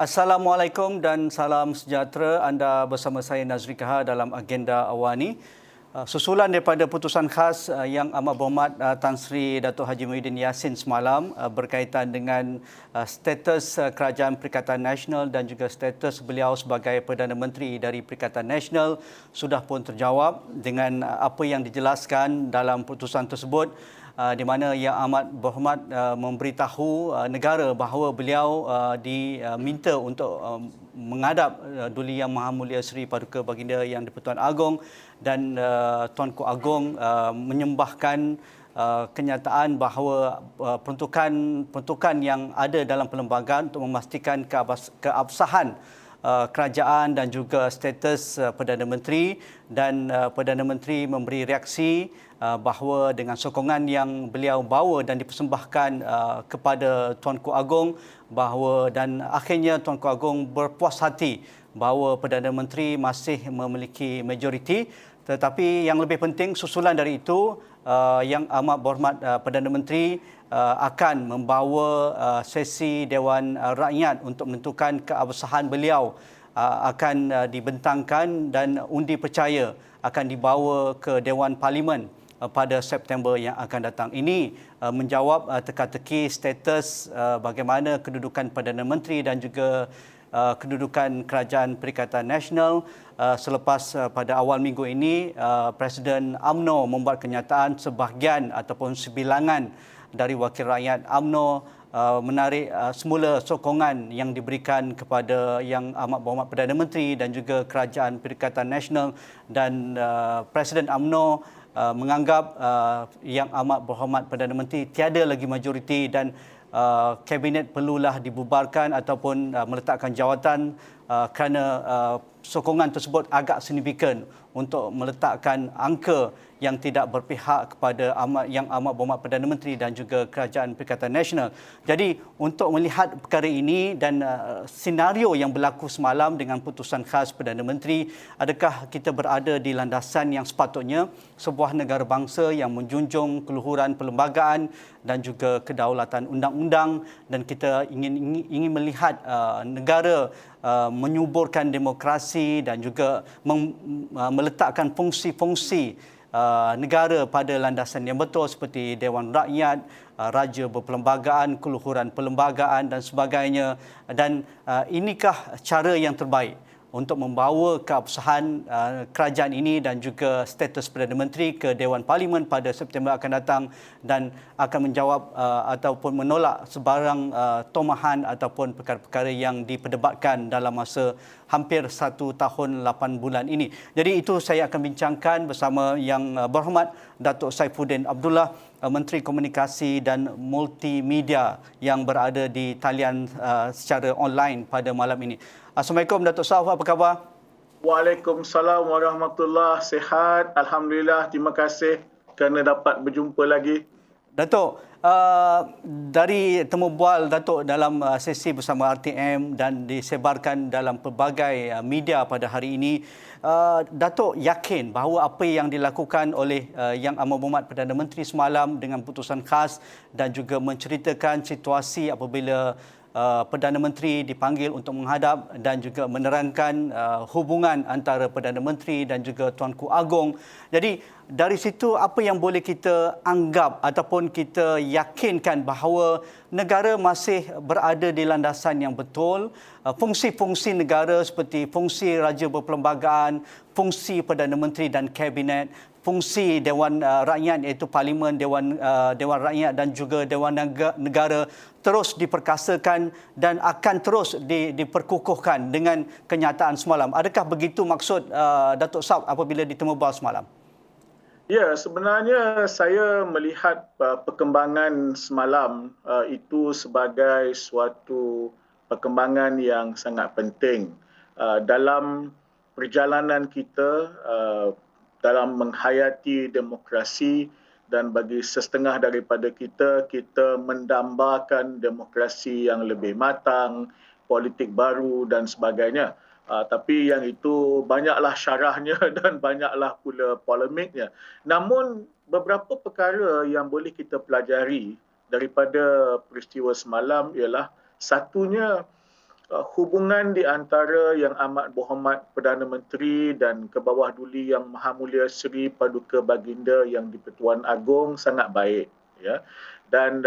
Assalamualaikum dan salam sejahtera. Anda bersama saya Nazri Kahar dalam agenda awani. Susulan daripada putusan khas Yang Amat Berhormat Tan Sri Datuk Haji Muhyiddin Yassin semalam berkaitan dengan status Kerajaan Perikatan Nasional dan juga status beliau sebagai Perdana Menteri dari Perikatan Nasional sudah pun terjawab dengan apa yang dijelaskan dalam putusan tersebut, di mana Yang Amat Berhormat memberitahu negara bahawa beliau diminta untuk menghadap Duli Yang Maha Mulia Seri Paduka Baginda Yang di-Pertuan Agong dan Tuanku Agong menyembahkan kenyataan bahawa peruntukan yang ada dalam perlembagaan untuk memastikan keabsahan kerajaan dan juga status Perdana Menteri, dan Perdana Menteri memberi reaksi bahawa dengan sokongan yang beliau bawa dan dipersembahkan kepada Tuanku Agong dan akhirnya Tuanku Agong berpuas hati bahawa Perdana Menteri masih memiliki majoriti. Tetapi yang lebih penting susulan dari itu, Yang Amat Berhormat Perdana Menteri akan membawa sesi Dewan Rakyat untuk menentukan keabsahan beliau akan dibentangkan dan undi percaya akan dibawa ke Dewan Parlimen pada September yang akan datang. Ini menjawab teka-teki status bagaimana kedudukan Perdana Menteri dan juga kedudukan Kerajaan Perikatan Nasional selepas pada awal minggu ini Presiden UMNO membuat kenyataan sebahagian ataupun sebilangan dari wakil rakyat UMNO menarik semula sokongan yang diberikan kepada Yang Amat Berhormat Perdana Menteri dan juga Kerajaan Perikatan Nasional, dan Presiden UMNO menganggap Yang Amat Berhormat Perdana Menteri tiada lagi majoriti dan Kabinet perlulah dibubarkan ataupun meletakkan jawatan kerana sokongan tersebut agak signifikan untuk meletakkan angka yang tidak berpihak kepada Yang Amat Berhormat Perdana Menteri dan juga Kerajaan Perikatan Nasional. Jadi untuk melihat perkara ini dan senario yang berlaku semalam dengan putusan khas Perdana Menteri, adakah kita berada di landasan yang sepatutnya sebuah negara bangsa yang menjunjung keluhuran perlembagaan dan juga kedaulatan undang-undang, dan kita ingin melihat negara menyuburkan demokrasi dan juga meletakkan fungsi-fungsi negara pada landasan yang betul seperti Dewan Rakyat, Raja Berperlembagaan, keluhuran perlembagaan dan sebagainya. Dan inikah cara yang terbaik untuk membawa keabsahan kerajaan ini dan juga status Perdana Menteri ke Dewan Parlimen pada September akan datang, dan akan menjawab ataupun menolak sebarang tomahan ataupun perkara-perkara yang diperdebatkan dalam masa hampir 1 tahun 8 bulan ini. Jadi itu saya akan bincangkan bersama Yang Berhormat Datuk Saifuddin Abdullah, Menteri Komunikasi dan Multimedia yang berada di talian secara online pada malam ini. Assalamualaikum Datuk Saif, apa khabar? Waalaikumsalam warahmatullahi. Sihat, alhamdulillah. Terima kasih kerana dapat berjumpa lagi. Datuk, dari temu bual Datuk dalam sesi bersama RTM dan disebarkan dalam pelbagai media pada hari ini, Datuk yakin bahawa apa yang dilakukan oleh Yang Amat Berhormat Perdana Menteri semalam dengan putusan khas dan juga menceritakan situasi apabila Perdana Menteri dipanggil untuk menghadap dan juga menerangkan hubungan antara Perdana Menteri dan juga Tuanku Agong. Jadi dari situ apa yang boleh kita anggap ataupun kita yakinkan bahawa negara masih berada di landasan yang betul, fungsi-fungsi negara seperti fungsi Raja Berperlembagaan, fungsi Perdana Menteri dan Kabinet, fungsi Dewan Rakyat iaitu Parlimen, Dewan Rakyat dan juga Dewan Negara terus diperkasakan dan akan terus diperkukuhkan dengan kenyataan semalam. Adakah begitu maksud Datuk Saif apabila ditemu bual semalam? Ya, sebenarnya saya melihat perkembangan semalam itu sebagai suatu perkembangan yang sangat penting dalam perjalanan kita dalam menghayati demokrasi, dan bagi setengah daripada kita mendambakan demokrasi yang lebih matang, politik baru dan sebagainya. Tapi yang itu banyaklah syarahnya dan banyaklah pula polemiknya. Namun beberapa perkara yang boleh kita pelajari daripada peristiwa semalam ialah satunya hubungan di antara Yang Amat Berhormat Perdana Menteri dan Kebawah Duli Yang Maha Mulia Seri Paduka Baginda Yang di-Pertuan Agong sangat baik, ya. Dan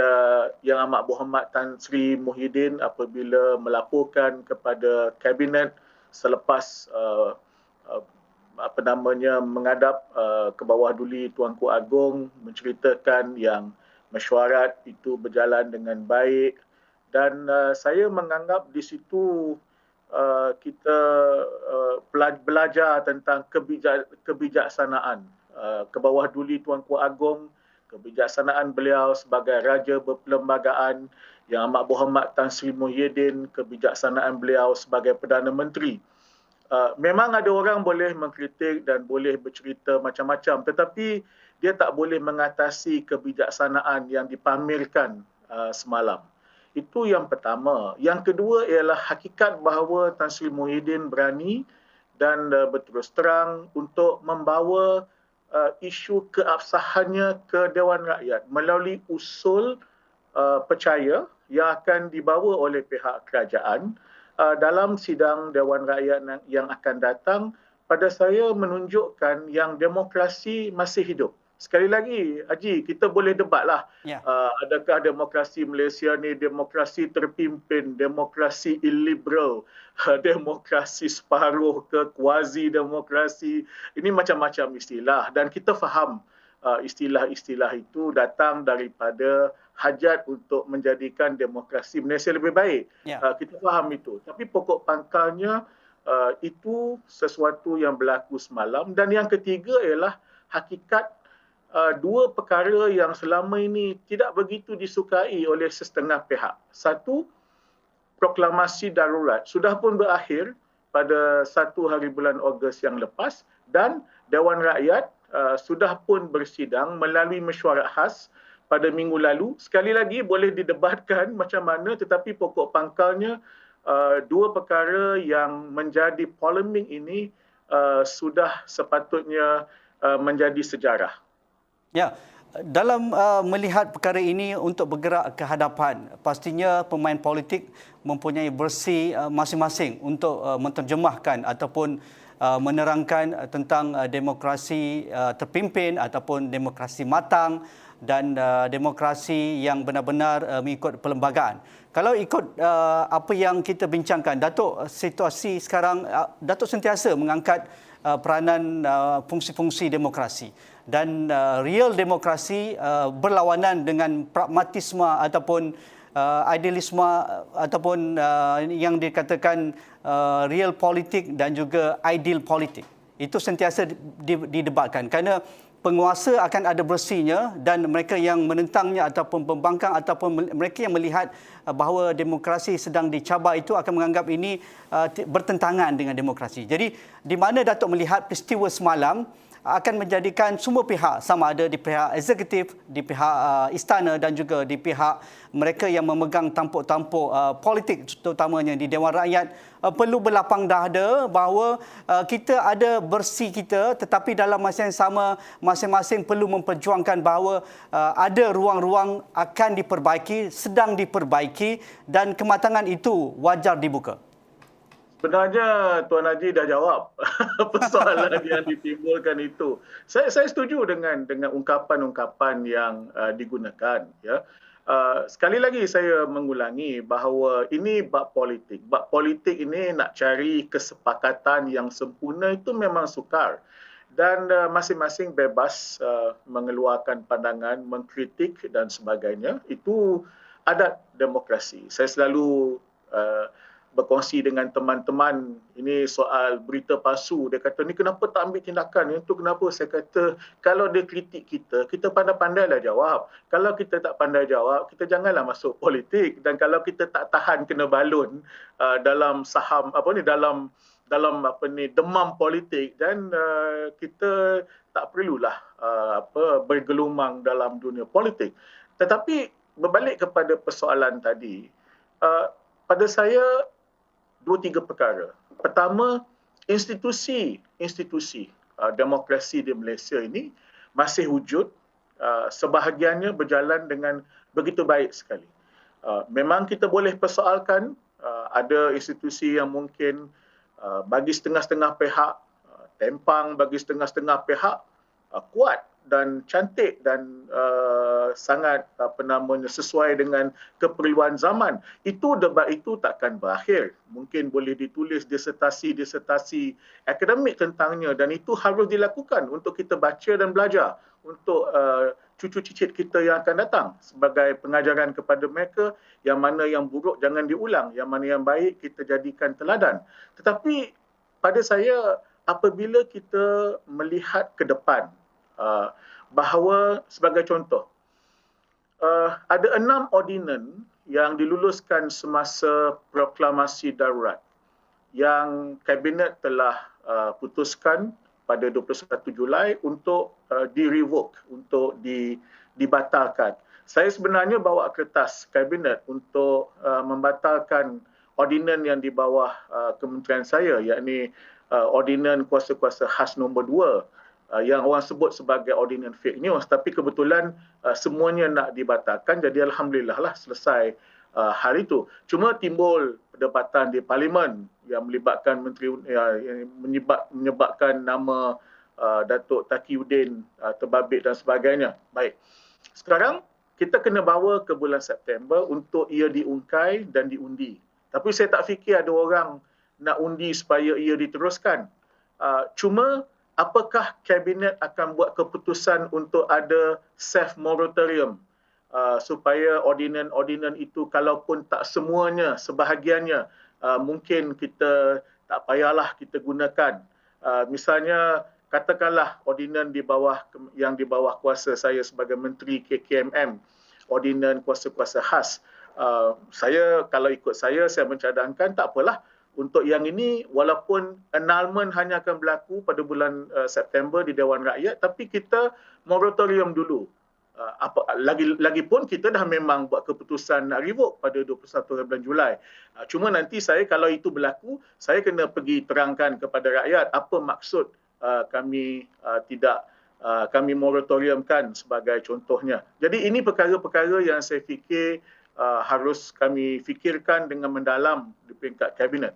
Yang Amat Berhormat Tan Sri Muhyiddin apabila melaporkan kepada kabinet selepas menghadap Kebawah Duli Tuanku Agong menceritakan yang mesyuarat itu berjalan dengan baik, dan saya menganggap di situ kita belajar tentang kebijaksanaan Kebawah Duli Tuanku Agong, kebijaksanaan beliau sebagai Raja Berperlembagaan, Yang Amat Berhormat Tan Sri Muhyiddin, kebijaksanaan beliau sebagai Perdana Menteri. Memang ada orang boleh mengkritik dan boleh bercerita macam-macam, tetapi dia tak boleh mengatasi kebijaksanaan yang dipamerkan semalam. Itu yang pertama. Yang kedua ialah hakikat bahawa Tan Sri Muhyiddin berani dan berterus terang untuk membawa isu keabsahannya ke Dewan Rakyat melalui usul percaya yang akan dibawa oleh pihak kerajaan dalam sidang Dewan Rakyat yang akan datang. Pada saya menunjukkan yang demokrasi masih hidup. Sekali lagi, Haji, kita boleh debatlah. Ya. Adakah demokrasi Malaysia ni demokrasi terpimpin, demokrasi illiberal, demokrasi separuh ke kuasi-demokrasi. Ini macam-macam istilah dan kita faham istilah-istilah itu datang daripada hajat untuk menjadikan demokrasi Malaysia lebih baik. Ya. Kita faham itu. Tapi pokok pangkalnya itu sesuatu yang berlaku semalam. Dan yang ketiga ialah hakikat dua perkara yang selama ini tidak begitu disukai oleh setengah pihak. Satu, proklamasi darurat sudah pun berakhir pada 1 hari bulan Ogos yang lepas, dan Dewan Rakyat sudah pun bersidang melalui mesyuarat khas pada minggu lalu. Sekali lagi boleh didebatkan macam mana, tetapi pokok pangkalnya dua perkara yang menjadi polemik ini sudah sepatutnya menjadi sejarah. Ya, dalam melihat perkara ini untuk bergerak ke hadapan, pastinya pemain politik mempunyai versi masing-masing untuk menterjemahkan ataupun menerangkan tentang demokrasi terpimpin ataupun demokrasi matang dan demokrasi yang benar-benar mengikut perlembagaan. Kalau ikut apa yang kita bincangkan, Datuk, situasi sekarang, Datuk sentiasa mengangkat peranan fungsi-fungsi demokrasi. Dan real demokrasi berlawanan dengan pragmatisme ataupun idealisme ataupun yang dikatakan real politik dan juga ideal politik. Itu sentiasa didebatkan kerana penguasa akan ada versinya dan mereka yang menentangnya ataupun pembangkang ataupun mereka yang melihat bahawa demokrasi sedang dicabar itu akan menganggap ini bertentangan dengan demokrasi. Jadi di mana Datuk melihat peristiwa semalam akan menjadikan semua pihak, sama ada di pihak eksekutif, di pihak istana dan juga di pihak mereka yang memegang tampuk-tampuk politik terutamanya di Dewan Rakyat, perlu berlapang dada bahawa kita ada versi kita, tetapi dalam masa yang sama masing-masing perlu memperjuangkan bahawa ada ruang-ruang akan diperbaiki, sedang diperbaiki dan kematangan itu wajar dibuka. Sebenarnya Tuan Haji dah jawab persoalan yang ditimbulkan itu. Saya setuju dengan ungkapan-ungkapan yang digunakan. Ya. Sekali lagi saya mengulangi bahawa ini bab politik. Bab politik ini nak cari kesepakatan yang sempurna itu memang sukar. Dan masing-masing bebas mengeluarkan pandangan, mengkritik dan sebagainya. Itu adat demokrasi. Saya selalu berkongsi dengan teman-teman ini soal berita palsu. Dia kata, ni kenapa tak ambil tindakan? Itu kenapa? Saya kata, kalau dia kritik kita, kita pandai-pandailah jawab. Kalau kita tak pandai jawab, kita janganlah masuk politik. Dan kalau kita tak tahan kena balun dalam saham dalam demam politik, dan kita tak perlulah bergelumang dalam dunia politik. Tetapi berbalik kepada persoalan tadi, pada saya 2-3 perkara. Pertama, institusi demokrasi di Malaysia ini masih wujud, sebahagiannya berjalan dengan begitu baik sekali. Memang kita boleh persoalkan ada institusi yang mungkin bagi setengah-setengah pihak tempang, bagi setengah-setengah pihak kuat dan cantik dan sangat sesuai dengan keperluan zaman. Debat itu takkan berakhir. Mungkin boleh ditulis disertasi akademik tentangnya, dan itu harus dilakukan untuk kita baca dan belajar untuk cucu cicit kita yang akan datang sebagai pengajaran kepada mereka. Yang mana yang buruk jangan diulang, yang mana yang baik kita jadikan teladan. Tetapi pada saya, apabila kita melihat ke depan, bahawa sebagai contoh, ada 6 ordinan yang diluluskan semasa proklamasi darurat yang Kabinet telah putuskan pada 21 Julai untuk di-revoke, untuk dibatalkan. Saya sebenarnya bawa kertas Kabinet untuk membatalkan ordinan yang di bawah kementerian saya, yakni ordinan kuasa-kuasa khas nombor 2 yang orang sebut sebagai ordinan fake news, tapi kebetulan semuanya nak dibatalkan. Jadi alhamdulillah lah selesai hari itu. Cuma timbul perdebatan di parlimen yang melibatkan menteri, menyebabkan nama Datuk Taqiyuddin terbabit dan sebagainya. Baik. Sekarang kita kena bawa ke bulan September untuk ia diungkai dan diundi. Tapi saya tak fikir ada orang nak undi supaya ia diteruskan. Cuma apakah Kabinet akan buat keputusan untuk ada safe moratorium supaya ordinan-ordinan itu, kalaupun tak semuanya, sebahagiannya mungkin kita tak payahlah kita gunakan. Misalnya katakanlah ordinan yang di bawah kuasa saya sebagai Menteri KKMM, ordinan kuasa-kuasa khas. Kalau ikut saya mencadangkan tak apalah. Untuk yang ini, walaupun annulment hanya akan berlaku pada bulan September di Dewan Rakyat, tapi kita moratorium dulu. Lagipun kita dah memang buat keputusan nak revoke pada 21 bulan Julai. Cuma nanti kalau itu berlaku, saya kena pergi terangkan kepada rakyat apa maksud kami kami moratoriumkan sebagai contohnya. Jadi ini perkara-perkara yang saya fikir harus kami fikirkan dengan mendalam di peringkat Kabinet.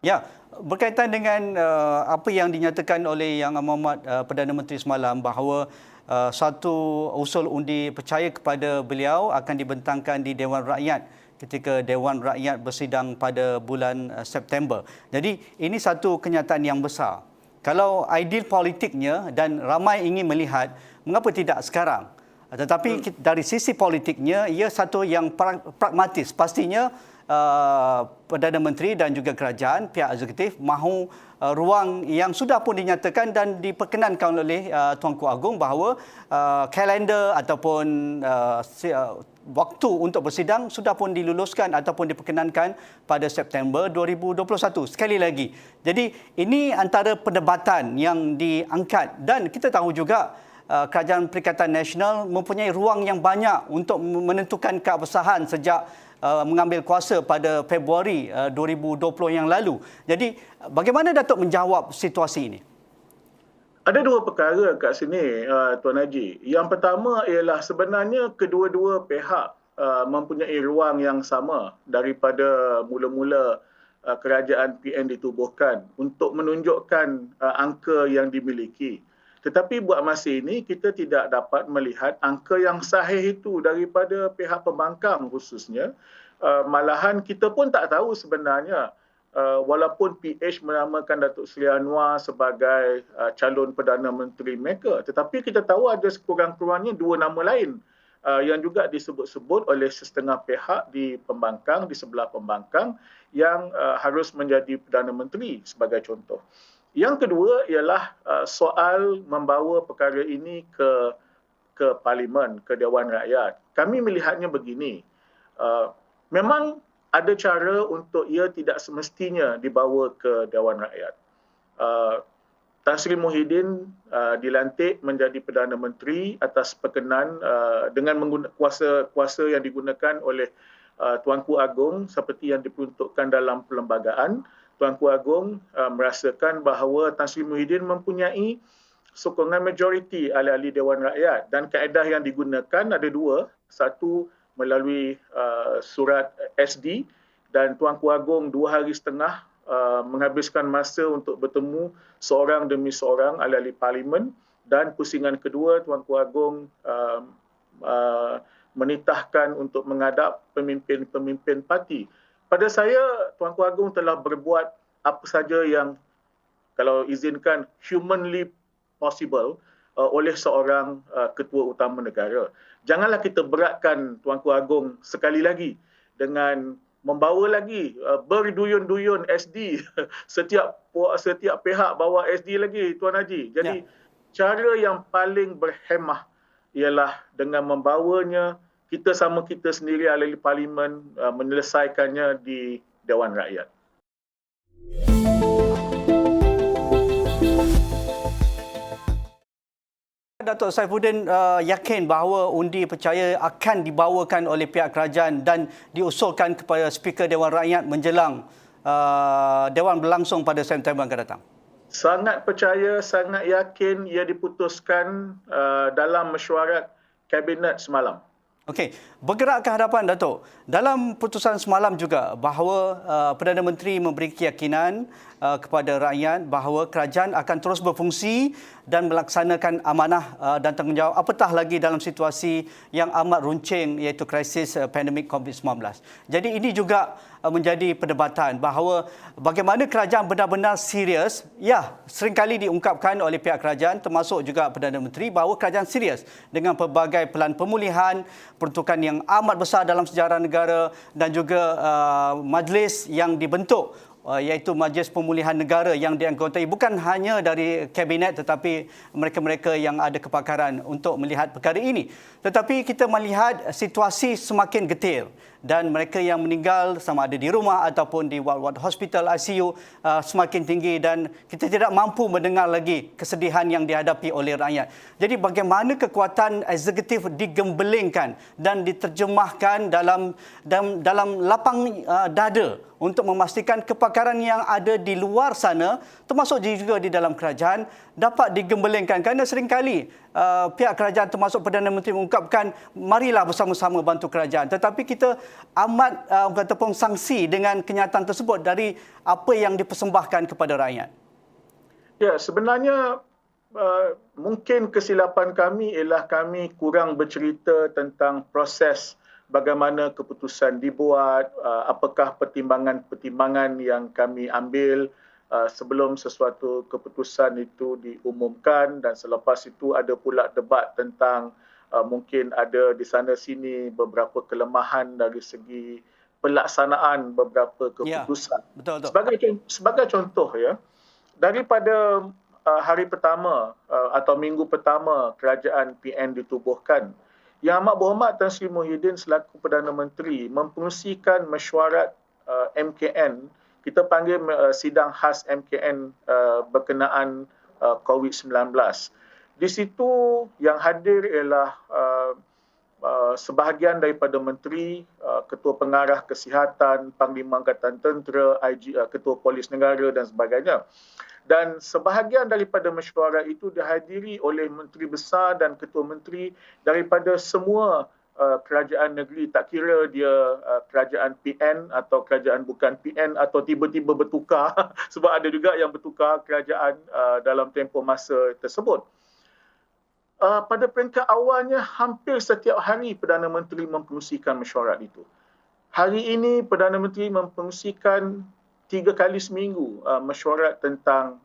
Ya, berkaitan dengan apa yang dinyatakan oleh Yang Amat Perdana Menteri semalam bahawa satu usul undi percaya kepada beliau akan dibentangkan di Dewan Rakyat ketika Dewan Rakyat bersidang pada bulan September. Jadi ini satu kenyataan yang besar. Kalau ideal politiknya dan ramai ingin melihat, mengapa tidak sekarang? Tetapi dari sisi politiknya, ia satu yang pragmatis. Pastinya Perdana Menteri dan juga kerajaan, pihak eksekutif mahu ruang yang sudah pun dinyatakan dan diperkenankan oleh Tuanku Agong bahawa kalender ataupun waktu untuk bersidang sudah pun diluluskan ataupun diperkenankan pada September 2021. Sekali lagi. Jadi ini antara perdebatan yang diangkat, dan kita tahu juga Kerajaan Perikatan Nasional mempunyai ruang yang banyak untuk menentukan keabsahan sejak mengambil kuasa pada Februari 2020 yang lalu. Jadi bagaimana Datuk menjawab situasi ini? Ada dua perkara kat sini, Tuan Haji. Yang pertama ialah sebenarnya kedua-dua pihak mempunyai ruang yang sama daripada mula-mula kerajaan PN ditubuhkan untuk menunjukkan angka yang dimiliki. Tetapi buat masa ini kita tidak dapat melihat angka yang sahih itu daripada pihak pembangkang khususnya. Malahan kita pun tak tahu sebenarnya, walaupun PH menamakan Datuk Seri Anwar sebagai calon Perdana Menteri mereka, tetapi kita tahu ada sekurang-kurangnya 2 nama lain yang juga disebut-sebut oleh setengah pihak di pembangkang, di sebelah pembangkang, yang harus menjadi Perdana Menteri sebagai contoh. Yang kedua ialah soal membawa perkara ini ke Parlimen, ke Dewan Rakyat. Kami melihatnya begini, memang ada cara untuk ia tidak semestinya dibawa ke Dewan Rakyat. Tan Sri Muhyiddin dilantik menjadi Perdana Menteri atas perkenan dengan menggunakan kuasa yang digunakan oleh Tuanku Agong seperti yang diperuntukkan dalam perlembagaan. Tuanku Agong merasakan bahawa Tan Sri Muhyiddin mempunyai sokongan majoriti ahli-ahli Dewan Rakyat, dan kaedah yang digunakan ada dua. Satu melalui surat SD dan Tuanku Agong 2.5 hari menghabiskan masa untuk bertemu seorang demi seorang ahli-ahli parlimen, dan pusingan kedua Tuanku Agong menitahkan untuk menghadap pemimpin-pemimpin parti. Pada saya, Tuanku Agong telah berbuat apa saja yang, kalau izinkan, humanly possible oleh seorang ketua utama negara. Janganlah kita beratkan Tuanku Agong sekali lagi dengan membawa lagi berduyun-duyun SD. setiap pihak bawa SD lagi, Tuan Haji. Jadi cara yang paling berhemah ialah dengan membawanya kita sendiri ahli parlimen menyelesaikannya di Dewan Rakyat. Datuk Saifuddin yakin bahawa undi percaya akan dibawakan oleh pihak kerajaan dan diusulkan kepada Speaker Dewan Rakyat menjelang Dewan berlangsung pada September akan datang? Sangat percaya, sangat yakin ia diputuskan dalam mesyuarat Kabinet semalam. Okey, bergerak ke hadapan Datuk. Dalam putusan semalam juga bahawa Perdana Menteri memberi keyakinan kepada rakyat bahawa kerajaan akan terus berfungsi dan melaksanakan amanah dan tanggungjawab, apatah lagi dalam situasi yang amat runcing iaitu krisis pandemik COVID-19. Jadi ini juga menjadi perdebatan bahawa bagaimana kerajaan benar-benar serius. Ya, seringkali diungkapkan oleh pihak kerajaan termasuk juga Perdana Menteri bahawa kerajaan serius dengan pelbagai pelan pemulihan, peruntukan yang amat besar dalam sejarah negara dan juga majlis yang dibentuk iaitu Majlis Pemulihan Negara yang dianggotai bukan hanya dari Kabinet tetapi mereka-mereka yang ada kepakaran untuk melihat perkara ini. Tetapi kita melihat situasi semakin getir dan mereka yang meninggal sama ada di rumah ataupun di ward hospital ICU semakin tinggi dan kita tidak mampu mendengar lagi kesedihan yang dihadapi oleh rakyat. Jadi bagaimana kekuatan eksekutif digembelengkan dan diterjemahkan dalam lapang dada untuk memastikan kepakaran yang ada di luar sana termasuk juga di dalam kerajaan dapat digembelengkan, kerana seringkali pihak kerajaan termasuk Perdana Menteri mengungkapkan marilah bersama-sama bantu kerajaan, tetapi kita amat ataupun sangsi dengan kenyataan tersebut dari apa yang dipersembahkan kepada rakyat. Ya, sebenarnya mungkin kesilapan kami ialah kami kurang bercerita tentang proses bagaimana keputusan dibuat, apakah pertimbangan-pertimbangan yang kami ambil sebelum sesuatu keputusan itu diumumkan, dan selepas itu ada pula debat tentang mungkin ada di sana sini beberapa kelemahan dari segi pelaksanaan beberapa keputusan. Ya, betul. Sebagai contoh ya, daripada hari pertama atau minggu pertama kerajaan PN ditubuhkan, Yang Amat Berhormat Tan Sri Muhyiddin selaku Perdana Menteri mempengerusikan mesyuarat MKN, kita panggil sidang khas MKN berkenaan COVID-19. Di situ yang hadir ialah sebahagian daripada menteri, ketua pengarah kesihatan, Panglima Angkatan Tentera, ketua polis negara dan sebagainya. Dan sebahagian daripada mesyuarat itu dihadiri oleh menteri besar dan ketua menteri daripada semua kerajaan negeri, tak kira dia kerajaan PN atau kerajaan bukan PN atau tiba-tiba bertukar sebab ada juga yang bertukar kerajaan dalam tempoh masa tersebut. Pada peringkat awalnya hampir setiap hari Perdana Menteri mempengerusikan mesyuarat itu. Hari ini Perdana Menteri mempengerusikan 3 kali seminggu mesyuarat tentang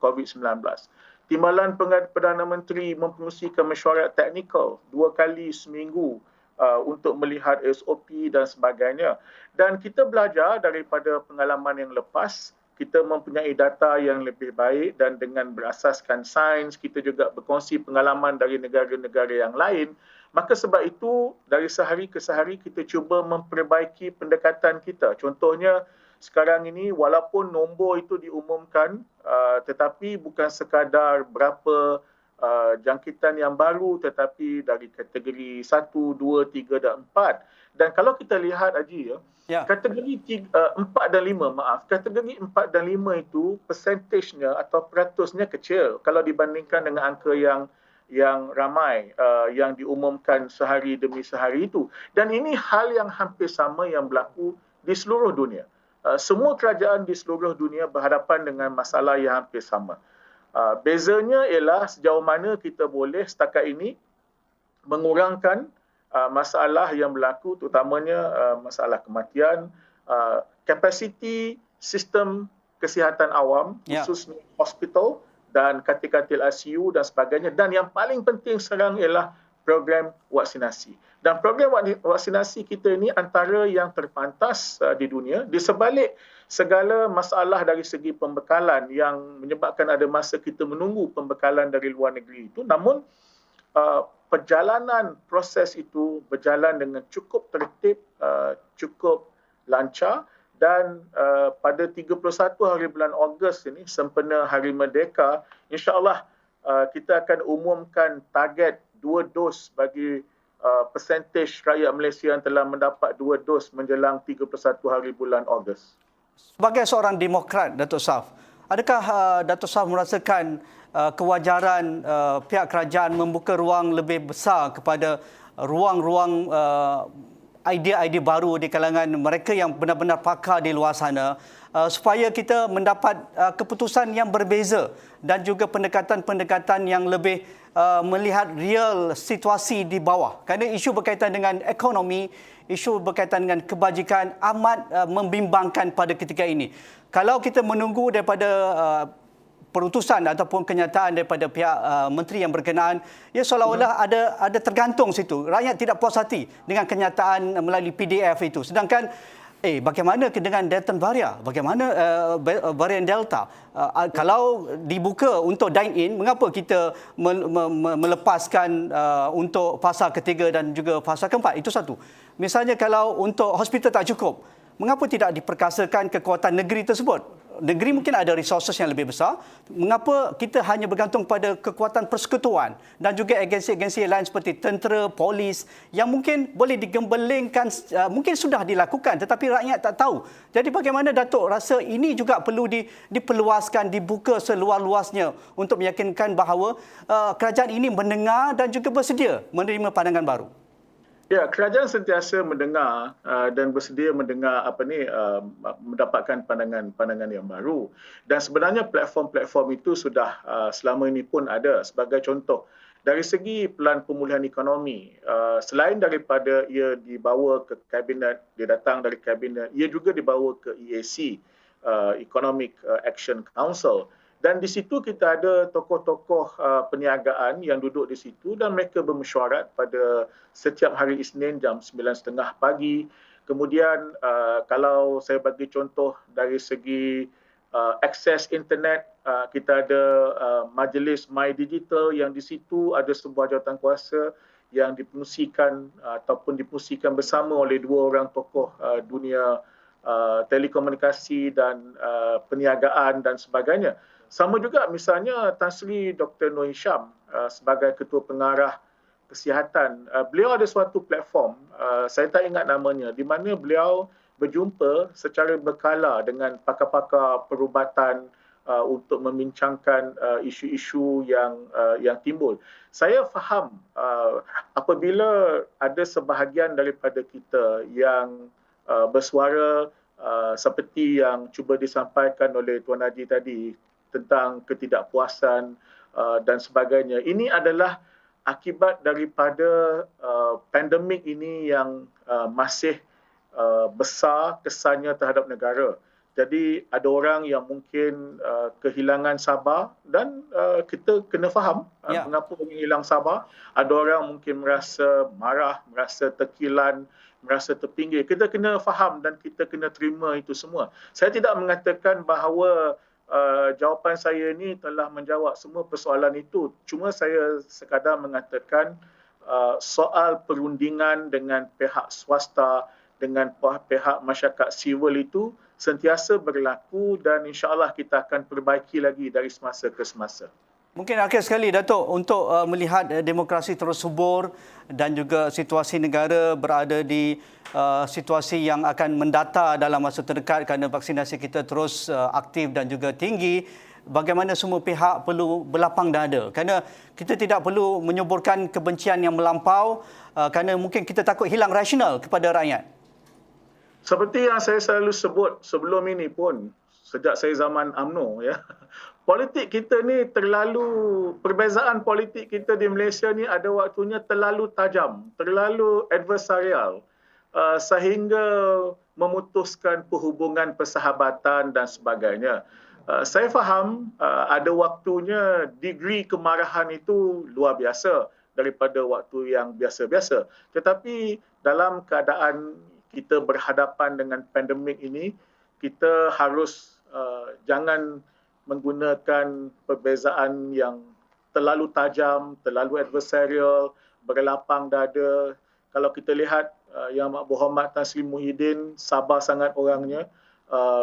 COVID-19. Timbalan Perdana Menteri mempengerusikan mesyuarat teknikal 2 kali seminggu untuk melihat SOP dan sebagainya. Dan kita belajar daripada pengalaman yang lepas, kita mempunyai data yang lebih baik dan dengan berasaskan sains, kita juga berkongsi pengalaman dari negara-negara yang lain. Maka sebab itu, dari sehari ke sehari kita cuba memperbaiki pendekatan kita. Contohnya, sekarang ini walaupun nombor itu diumumkan tetapi bukan sekadar berapa jangkitan yang baru tetapi dari kategori 1, 2, 3 dan 4. Dan kalau kita lihat Haji kategori 4 dan 5, kategori 4 dan 5 itu persentasenya atau peratusnya kecil kalau dibandingkan dengan angka yang ramai yang diumumkan sehari demi sehari itu. Dan ini hal yang hampir sama yang berlaku di seluruh dunia. Semua kerajaan di seluruh dunia berhadapan dengan masalah yang hampir sama. Bezanya ialah sejauh mana kita boleh setakat ini mengurangkan masalah yang berlaku, terutamanya masalah kematian, kapasiti sistem kesihatan awam, khususnya hospital dan katil-katil ICU dan sebagainya. Dan yang paling penting sekarang ialah program vaksinasi. Dan program vaksinasi kita ini antara yang terpantas di dunia, di sebalik segala masalah dari segi pembekalan yang menyebabkan ada masa kita menunggu pembekalan dari luar negeri itu. Namun perjalanan proses itu berjalan dengan cukup tertib, cukup lancar, dan pada 31 hari bulan Ogos ini, sempena Hari Merdeka, insya-Allah kita akan umumkan target 2 dos bagi persentage rakyat Malaysia yang telah mendapat 2 dos menjelang 31 hari bulan Ogos. Sebagai seorang Demokrat, Datuk Saf, adakah Datuk Saf merasakan kewajaran pihak kerajaan membuka ruang lebih besar kepada ruang-ruang idea-idea baru di kalangan mereka yang benar-benar pakar di luar sana, supaya kita mendapat keputusan yang berbeza dan juga pendekatan-pendekatan yang lebih melihat real situasi di bawah. Kerana isu berkaitan dengan ekonomi, isu berkaitan dengan kebajikan amat membimbangkan pada ketika ini. Kalau kita menunggu daripada perutusan ataupun kenyataan daripada pihak menteri yang berkenaan, ia seolah-olah ada tergantung situ. Rakyat tidak puas hati dengan kenyataan melalui PDF itu. Sedangkan bagaimana dengan Delta varian? Bagaimana varian Delta? Kalau dibuka untuk dine-in, mengapa kita melepaskan untuk fasa ketiga dan juga fasa keempat? Itu satu. Misalnya kalau untuk hospital tak cukup, mengapa tidak diperkasakan kekuatan negeri tersebut? Negeri mungkin ada resources yang lebih besar. Mengapa kita hanya bergantung pada kekuatan persekutuan dan juga agensi-agensi lain seperti tentera, polis yang mungkin boleh digembelengkan, mungkin sudah dilakukan tetapi rakyat tak tahu. Jadi bagaimana Datuk rasa ini juga perlu diperluaskan, dibuka seluas-luasnya untuk meyakinkan bahawa kerajaan ini mendengar dan juga bersedia menerima pandangan baru? Ya, kerajaan sentiasa mendengar dan bersedia mendengar mendapatkan pandangan yang baru. Dan sebenarnya platform-platform itu sudah selama ini pun ada. Sebagai contoh, dari segi pelan pemulihan ekonomi, selain daripada ia dibawa ke kabinet, dia datang dari kabinet, ia juga dibawa ke EAC, Economic Action Council. Dan di situ kita ada tokoh-tokoh perniagaan yang duduk di situ dan mereka bermesyuarat pada setiap hari Isnin jam 9.30 pagi. Kemudian kalau saya bagi contoh dari segi akses internet, kita ada majlis My Digital yang di situ ada sebuah jawatankuasa yang dipengerusikan ataupun dipengerusikan bersama oleh 2 orang tokoh dunia telekomunikasi dan perniagaan dan sebagainya. Sama juga misalnya Tan Sri Dr. Noor Hisham sebagai Ketua Pengarah Kesihatan. Beliau ada suatu platform, saya tak ingat namanya, di mana beliau berjumpa secara berkala dengan pakar-pakar perubatan untuk membincangkan isu-isu yang timbul. Saya faham apabila ada sebahagian daripada kita yang bersuara seperti yang cuba disampaikan oleh Tuan Haji tadi tentang ketidakpuasan dan sebagainya. Ini adalah akibat daripada pandemik ini yang masih besar kesannya terhadap negara. Jadi ada orang yang mungkin kehilangan sabar dan kita kena faham mengapa orang hilang sabar. Ada orang mungkin merasa marah, merasa terkilan, merasa terpinggir. Kita kena faham dan kita kena terima itu semua. Saya tidak mengatakan bahawa jawapan saya ini telah menjawab semua persoalan itu. Cuma saya sekadar mengatakan soal perundingan dengan pihak swasta, dengan pihak masyarakat sivil itu sentiasa berlaku dan insya-Allah kita akan perbaiki lagi dari semasa ke semasa. Mungkin akhir sekali Datuk, untuk melihat demokrasi terus subur dan juga situasi negara berada di situasi yang akan mendata dalam masa terdekat kerana vaksinasi kita terus aktif dan juga tinggi, bagaimana semua pihak perlu berlapang dada kerana kita tidak perlu menyuburkan kebencian yang melampau kerana mungkin kita takut hilang rasional kepada rakyat. Seperti yang saya selalu sebut sebelum ini pun, sejak saya zaman UMNO, ya, politik kita ni perbezaan politik kita di Malaysia ni ada waktunya terlalu tajam, terlalu adversarial, sehingga memutuskan perhubungan persahabatan dan sebagainya. Saya faham ada waktunya degree kemarahan itu luar biasa daripada waktu yang biasa-biasa. Tetapi dalam keadaan kita berhadapan dengan pandemik ini, kita harus jangan menggunakan perbezaan yang terlalu tajam, terlalu adversarial, berlapang dada. Kalau kita lihat Yang Berhormat Tan Sri Muhyiddin, sabar sangat orangnya.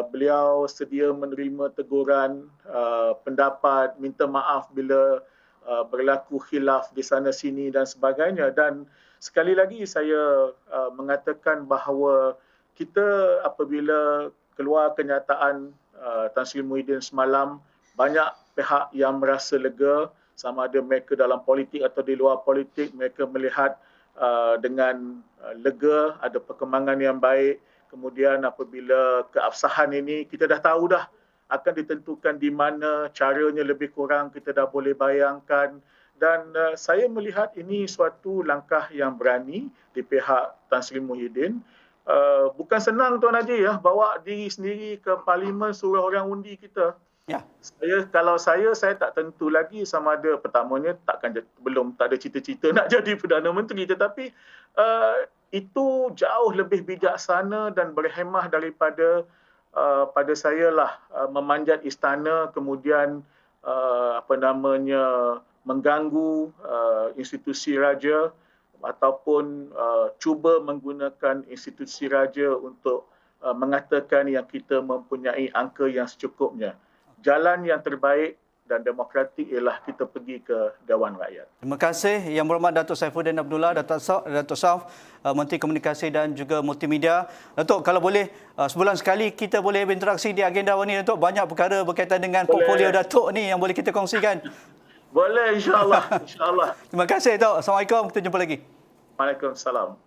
Beliau sedia menerima teguran, pendapat, minta maaf bila berlaku khilaf di sana sini dan sebagainya. Dan sekali lagi saya mengatakan bahawa kita apabila keluar kenyataan Tan Sri Muhyiddin semalam, banyak pihak yang merasa lega, sama ada mereka dalam politik atau di luar politik, mereka melihat dengan lega, ada perkembangan yang baik. Kemudian apabila keabsahan ini, kita dah tahu dah akan ditentukan di mana, caranya lebih kurang kita dah boleh bayangkan. Dan saya melihat ini suatu langkah yang berani di pihak Tan Sri Muhyiddin. Bukan senang Tuan Haji ya, bawa diri sendiri ke parlimen suruh orang undi kita. Ya. Kalau saya tak tentu lagi sama ada pertamanya tak ada cita-cita nak jadi Perdana Menteri, tetapi itu jauh lebih bijaksana dan berhemah daripada pada saya lah memanjat istana kemudian mengganggu institusi raja ataupun cuba menggunakan institusi raja untuk mengatakan yang kita mempunyai angka yang secukupnya. Jalan yang terbaik dan demokratik ialah kita pergi ke Dewan Rakyat. Terima kasih Yang Berhormat Datuk Saifuddin Abdullah, Datuk Sauf, Menteri Komunikasi dan juga Multimedia. Datuk, kalau boleh sebulan sekali kita boleh berinteraksi di agenda awal ni, Datuk. Banyak perkara berkaitan dengan portfolio Datuk ni yang boleh kita kongsikan. Boleh, insya-Allah. Terima kasih, Datuk. Assalamualaikum. Kita jumpa lagi. Waalaikumsalam.